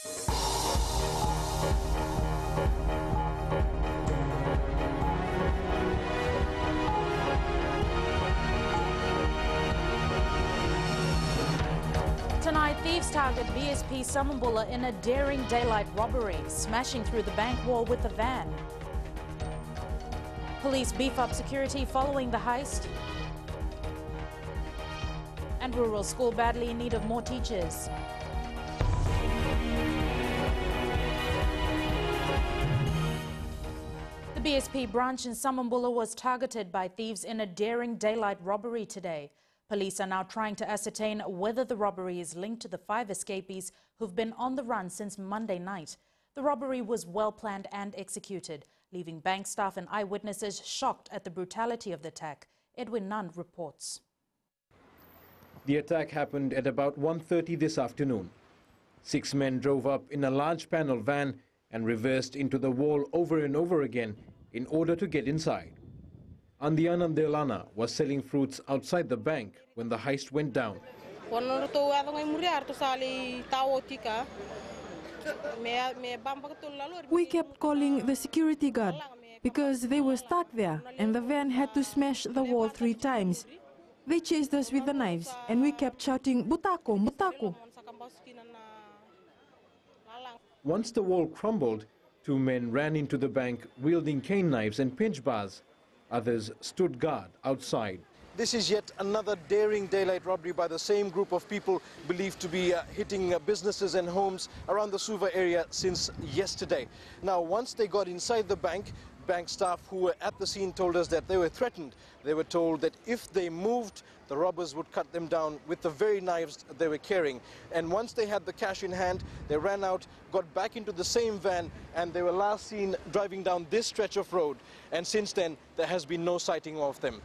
Tonight, thieves target BSP Samambula in a daring daylight robbery, smashing through the bank wall with a van. Police beef up security following the heist. And rural school badly in need of more teachers. The BSP branch in Samambula was targeted by thieves in a daring daylight robbery today. Police are now trying to ascertain whether the robbery is linked to the 5 escapees who've been on the run since Monday night. The robbery was well planned and executed, leaving bank staff and eyewitnesses shocked at the brutality of the attack. Edwin Nand reports. The attack happened at about 1:30 this afternoon. 6 men drove up in a large panel van and reversed into the wall over and over again in order to get inside. Andiana Delana was selling fruits outside the bank when the heist went down. We kept calling the security guard because they were stuck there and the van had to smash the wall 3 times. They chased us with the knives and we kept shouting, "Butako, Butako." Once the wall crumbled, 2 men ran into the bank wielding cane knives and pinch bars. Others stood guard outside. This is yet another daring daylight robbery by the same group of people believed to be hitting businesses and homes around the SUVA area since yesterday. Now, once they got inside the bank staff who were at the scene told us that they were threatened. They were told that if they moved, the robbers would cut them down with the very knives they were carrying. And once they had the cash in hand, they ran out, got back into the same van, and they were last seen driving down this stretch of road. And since then, there has been no sighting of them.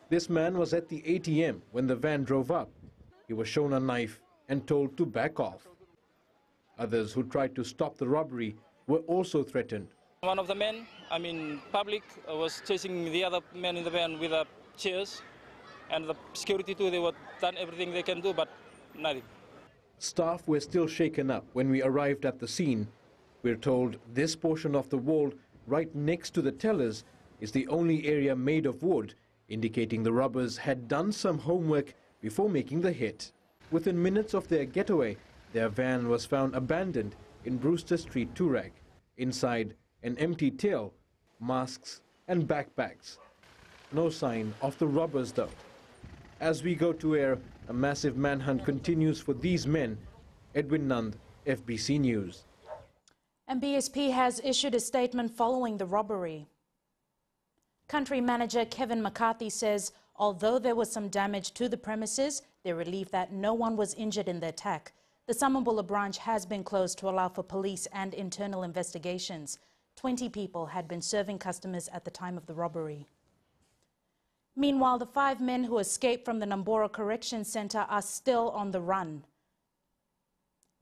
This man was at the ATM when the van drove up. He was shown a knife and told to back off. Others who tried to stop the robbery were also threatened. One of the men, public, was chasing the other men in the van with chairs, and the security too, they were done everything they can do, but nothing. Staff were still shaken up when we arrived at the scene. We're told this portion of the wall right next to the tellers is the only area made of wood, indicating the robbers had done some homework before making the hit. Within minutes of their getaway, their van was found abandoned in Brewster Street, Turag. Inside, an empty till, masks and backpacks. No sign of the robbers though. As we go to air, a massive manhunt continues for these men. Edwin Nand, FBC News. And BSP has issued a statement following the robbery. Country manager Kevin McCarthy says although there was some damage to the premises, they're relieved that no one was injured in the attack. The Samambula branch has been closed to allow for police and internal investigations. 20 people had been serving customers at the time of the robbery. Meanwhile, the 5 men who escaped from the Nambora Correction Center are still on the run.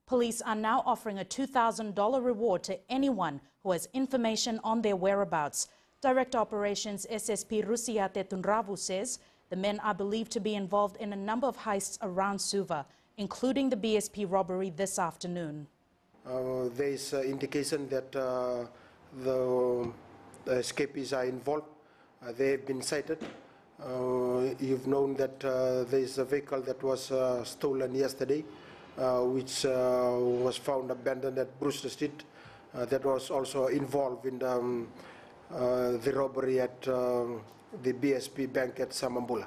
Police are now offering a $2,000 reward to anyone who has information on their whereabouts. Director Operations SSP Rusiate Tunravu says the men are believed to be involved in a number of heists around SUVA, including the BSP robbery this afternoon. There is indication that the escapees are involved. They have been sighted. You've known that there is a vehicle that was stolen yesterday, which was found abandoned at Brewster Street. That was also involved in the robbery at the BSP Bank at Samambula.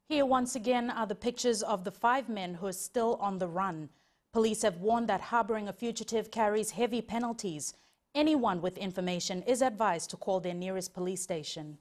Here once again are the pictures of the 5 men who are still on the run. Police have warned that harboring a fugitive carries heavy penalties. Anyone with information is advised to call their nearest police station.